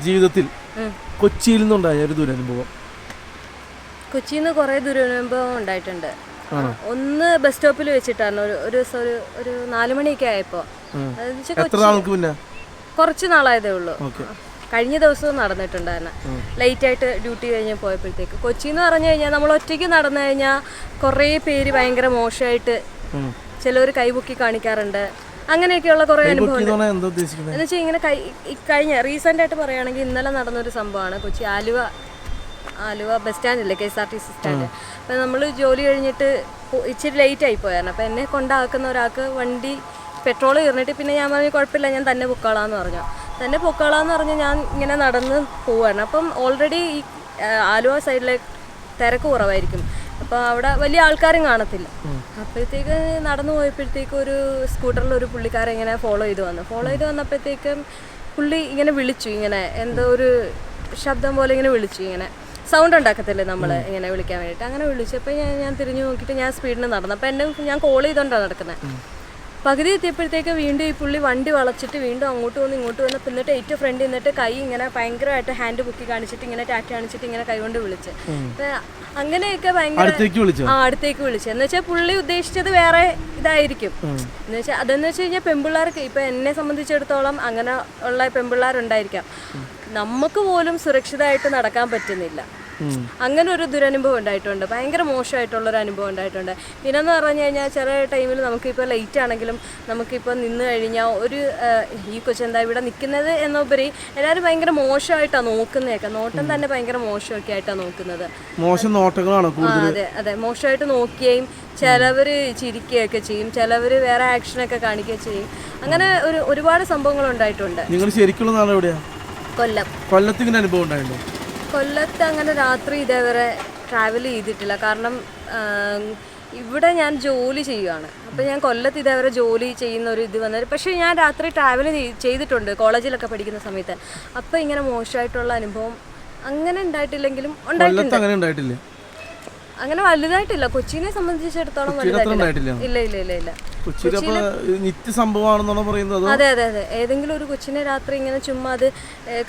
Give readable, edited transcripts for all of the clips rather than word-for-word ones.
ജീവിതത്തിൽ കൊച്ചിയിൽ നിന്നുണ്ടായ ഒരു ദുരനുഭവം? കൊച്ചിയിൽ നിന്ന് കുറേ ദുരനുഭവം ഉണ്ടായിട്ടുണ്ട്. ഒന്ന് ബസ് സ്റ്റോപ്പിൽ വെച്ചിട്ടാണ് ഒരു ദിവസം ഒരു 4 മണിയൊക്കെ ആയപ്പോൾ. കുറച്ച് നാളായതേ ഉള്ളൂ. കഴിഞ്ഞ ദിവസവും നടന്നിട്ടുണ്ടായിരുന്നു. ലേറ്റായിട്ട് ഡ്യൂട്ടി കഴിഞ്ഞ് പോയപ്പോഴത്തേക്ക്. കൊച്ചി എന്ന് പറഞ്ഞു കഴിഞ്ഞാൽ നമ്മൾ ഒറ്റയ്ക്ക് നടന്നു കഴിഞ്ഞാൽ കുറേ പേര് ഭയങ്കര മോശമായിട്ട് ചിലവർ കൈപൊക്കി കാണിക്കാറുണ്ട്. അങ്ങനെയൊക്കെയുള്ള കുറേ അനുഭവം. എന്ന് വെച്ചാൽ ഇങ്ങനെ കഴിഞ്ഞ റീസെൻ്റ് ആയിട്ട് പറയുകയാണെങ്കിൽ ഇന്നലെ നടന്നൊരു സംഭവമാണ്. കൊച്ചി ആലുവ ബസ് സ്റ്റാൻഡില്ലേ, KSRTC സ്റ്റാൻഡ്. അപ്പം നമ്മൾ ജോലി കഴിഞ്ഞിട്ട് ഇച്ചിരി ലേറ്റായി പോയായിരുന്നു. അപ്പം എന്നെ കൊണ്ടാക്കുന്ന ഒരാൾക്ക് വണ്ടി പെട്രോൾ തീർന്നിട്ട് പിന്നെ ഞാൻ പറഞ്ഞു കുഴപ്പമില്ല, ഞാൻ തന്നെ പൊക്കോളാന്ന് പറഞ്ഞു. തന്നെ പൊക്കോളാന്ന് പറഞ്ഞ് ഞാൻ ഇങ്ങനെ നടന്ന് പോവാണ്. അപ്പം ഓൾറെഡി ഈ ആലുവ സൈഡിലെ തിരക്ക് കുറവായിരിക്കും. അപ്പോൾ അവിടെ വലിയ ആൾക്കാരും കാണത്തില്ല. അപ്പോഴത്തേക്ക് നടന്നു പോയപ്പോഴത്തേക്കും ഒരു സ്കൂട്ടറിൽ ഒരു പുള്ളിക്കാരെ ഇങ്ങനെ ഫോളോ ചെയ്ത് വന്നപ്പോഴത്തേക്കും പുള്ളി ഇങ്ങനെ വിളിച്ചു, ഇങ്ങനെ എന്തോ ഒരു ശബ്ദം പോലെ ഇങ്ങനെ വിളിച്ചു. ഇങ്ങനെ സൗണ്ട് ഉണ്ടാക്കത്തില്ലേ നമ്മൾ ഇങ്ങനെ വിളിക്കാൻ വേണ്ടിയിട്ട്. അങ്ങനെ വിളിച്ചപ്പോൾ ഞാൻ തിരിഞ്ഞു നോക്കിയിട്ട് ഞാൻ സ്പീഡിന് നടന്നു. അപ്പോൾ ഞാൻ കോൾ ചെയ്തുകൊണ്ടാണ് നടക്കുന്നത്. പകുതി എത്തിയപ്പോഴത്തേക്ക് വീണ്ടും ഈ പുള്ളി വണ്ടി വളച്ചിട്ട് വീണ്ടും അങ്ങോട്ട് വന്ന് ഇങ്ങോട്ട് വന്ന് എന്നിട്ട് ഏറ്റവും ഫ്രണ്ട് നിന്നിട്ട് കൈ ഇങ്ങനെ ഭയങ്കരമായിട്ട് ഹാൻഡ് പൊക്കി കാണിച്ചിട്ട് ഇങ്ങനെ ടാറ്റ കാണിച്ചിട്ട് ഇങ്ങനെ കൈ കൊണ്ട് വിളിച്ച്. അങ്ങനെയൊക്കെ ഭയങ്കര അടുത്തേക്ക് വിളിച്ചു. എന്ന് വെച്ചാൽ പുള്ളി ഉദ്ദേശിച്ചത് വേറെ ഇതായിരിക്കും. അതെന്ന് വെച്ച് കഴിഞ്ഞാൽ പെൺപിള്ളേർക്ക് ഇപ്പം എന്നെ സംബന്ധിച്ചിടത്തോളം അങ്ങനെ ഉള്ള പെൺപിള്ളേരുണ്ടായിരിക്കാം. നമുക്ക് പോലും സുരക്ഷിതമായിട്ട് നടക്കാൻ പറ്റുന്നില്ല. അങ്ങനെ ഒരു ദുരനുഭവം ഉണ്ടായിട്ടുണ്ട്. ഭയങ്കര മോശമായിട്ടുള്ളൊരു അനുഭവം ഉണ്ടായിട്ടുണ്ട്. പിന്നെന്ന് പറഞ്ഞു കഴിഞ്ഞാൽ ചില ടൈമിൽ നമുക്കിപ്പോൾ ലേറ്റ് ആണെങ്കിലും നമുക്കിപ്പോൾ നിന്ന് കഴിഞ്ഞാൽ ഈ കൊച്ചെന്താ ഇവിടെ നിൽക്കുന്നത് എന്നുപരി എല്ലാവരും ഭയങ്കര മോശമായിട്ടാണ് നോക്കുന്നതൊക്കെ. നോട്ടം തന്നെ ഭയങ്കര മോശമൊക്കെ ആയിട്ടാണ് നോക്കുന്നത്. മോശം നോട്ടങ്ങളാണ്. അതെ, മോശമായിട്ട് നോക്കുകയും ചിലവർ ചിരിക്കുകയൊക്കെ ചെയ്യും, ചിലവർ വേറെ ആക്ഷനൊക്കെ കാണിക്കുകയും ചെയ്യും. അങ്ങനെ ഒരുപാട് സംഭവങ്ങൾ ഉണ്ടായിട്ടുണ്ട്. നിങ്ങൾ ശരിക്കുള്ള നാളെ എവിടെയാ? കൊല്ലത്ത് ഇങ്ങനെ അനുഭവം ഉണ്ടായിട്ടുണ്ടോ? കൊല്ലത്ത് അങ്ങനെ രാത്രി ഇതേവരെ ട്രാവൽ ചെയ്തിട്ടില്ല. കാരണം ഇവിടെ ഞാൻ ജോലി ചെയ്യുകയാണ്. അപ്പോൾ ഞാൻ കൊല്ലത്ത് ഇതേവരെ ജോലി ചെയ്യുന്ന ഒരു ഇത് വന്നത്. പക്ഷേ ഞാൻ രാത്രി ട്രാവൽ ചെയ്തിട്ടുണ്ട് കോളേജിലൊക്കെ പഠിക്കുന്ന സമയത്ത്. അപ്പോൾ ഇങ്ങനെ മോശമായിട്ടുള്ള അനുഭവം അങ്ങനെ ഉണ്ടായിട്ടില്ലെങ്കിലും ഉണ്ടായിട്ടുണ്ട്. അങ്ങനെ വലുതായിട്ടില്ല. കൊച്ചിനെ സംബന്ധിച്ചിടത്തോളം വലുതായിട്ടില്ല. ഇല്ല. അതെ. ഏതെങ്കിലും ഒരു കൊച്ചിനെ രാത്രി ഇങ്ങനെ ചുമ്മാ അത്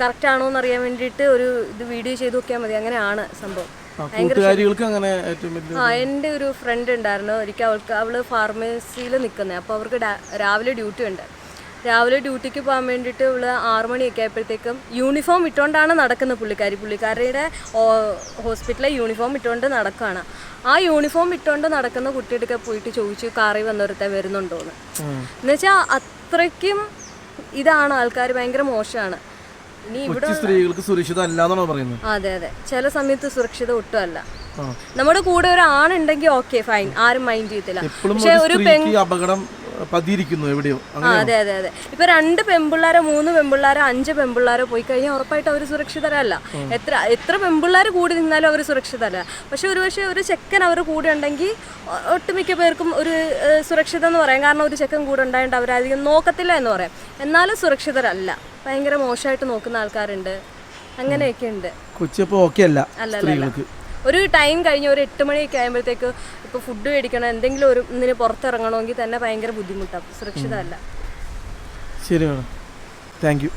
കറക്റ്റ് ആണോ എന്ന് അറിയാൻ വേണ്ടിയിട്ട് ഒരു ഇത് വീഡിയോ ചെയ്ത് നോക്കിയാൽ മതി. അങ്ങനെയാണ് സംഭവം. എൻ്റെ ഒരു ഫ്രണ്ട് ഉണ്ടായിരുന്നു. ഒരിക്കൽ അവള് ഫാർമസിയിൽ നിൽക്കുന്നത്. അപ്പോൾ അവർക്ക് രാവിലെ ഡ്യൂട്ടി ഉണ്ട്. രാവിലെ ഡ്യൂട്ടിക്ക് പോകാൻ വേണ്ടിയിട്ട് ഇവള് 6 മണിയൊക്കെ ആയപ്പോഴത്തേക്കും യൂണിഫോം ഇട്ടുകൊണ്ടാണ് നടക്കുന്നത്. പുള്ളിക്കാരിയുടെ ഹോസ്പിറ്റലിലെ യൂണിഫോം ഇട്ടുകൊണ്ട് നടക്കുകയാണ്. ആ യൂണിഫോം ഇട്ടുകൊണ്ട് നടക്കുന്ന കുട്ടിയുടെ പോയിട്ട് ചോദിച്ചു കാറിൽ വന്നൊരുത്തൻ വരുന്നുണ്ടോന്ന്. എന്നുവെച്ചാൽ അത്രയ്ക്കും ഇതാണ് ആൾക്കാർ, ഭയങ്കര മോശമാണ്. ഇനി ഇവിടെ സ്ത്രീകൾക്ക് സുരക്ഷിത അല്ലാന്നാണോ പറയുന്നത്? അതെ. ചില സമയത്ത് സുരക്ഷിത ഒട്ടും അല്ല. നമ്മുടെ കൂടെ ഒരു ആണുണ്ടെങ്കിൽ ഓക്കെ ഫൈൻ, ആരും മൈൻഡ് ചെയ്യത്തില്ല. പക്ഷെ ഒരു അപകടം എവിടെയോ. അതെ. ഇപ്പൊ 2 പെൺപിള്ളാരോ 3 പെൺപിള്ളാരോ 5 പെൺപിള്ളാരോ പോയി കഴിഞ്ഞാൽ ഉറപ്പായിട്ട് അവർ സുരക്ഷിതരല്ല. എത്ര പെൺപിള്ളാർ കൂടി നിന്നാലും അവർ സുരക്ഷിതരല്ല. പക്ഷെ ഒരു ചെക്കൻ അവർ കൂടെ ഉണ്ടെങ്കിൽ ഒട്ടുമിക്ക പേർക്കും ഒരു സുരക്ഷിതം എന്ന് പറയാം. കാരണം ഒരു ചെക്കൻ കൂടെ ഉണ്ടായിട്ട് അവരധികം നോക്കത്തില്ല എന്ന് പറയാം. എന്നാലും സുരക്ഷിതരല്ല, ഭയങ്കര മോശമായിട്ട് നോക്കുന്ന ആൾക്കാരുണ്ട്. അങ്ങനെയൊക്കെ ഉണ്ട്. അല്ല. ഒരു ടൈം കഴിഞ്ഞ് ഒരു 8 മണിയൊക്കെ ആകുമ്പോഴത്തേക്ക് ഇപ്പോൾ ഫുഡ് മേടിക്കണം, എന്തെങ്കിലും ഒന്നിന് പുറത്തിറങ്ങണമെങ്കിൽ തന്നെ ഭയങ്കര ബുദ്ധിമുട്ടാണ്, സുരക്ഷിതമല്ല. ശരിയാണ്. Thank you.